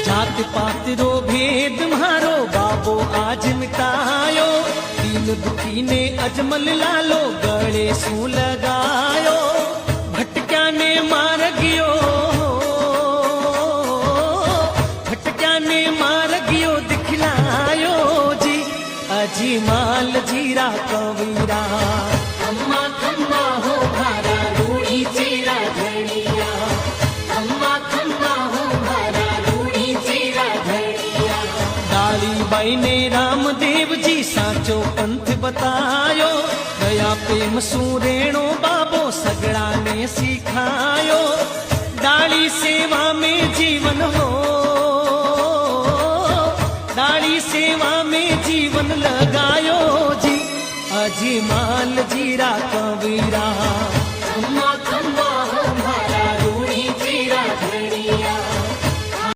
जात पात रो भेद मारो बाबो आज मिटायो दीन दुखी ने अजमल लालो गले शू लगायो भटक्या ने मार गयो दिखलायो जी अजी माल जीरा कवीरा खम्मा खम्मा हो भारा रूढ़ी चेरा धड़िया खम्मा खम्मा हो भारा रूढ़ी चेरा धड़िया डाली बाई ने रामदेव जी साचो पंथ बतायो दया प्रेम सूरेणो बाबो सगड़ा ने सिखायो डाली सेवा में जीवन हो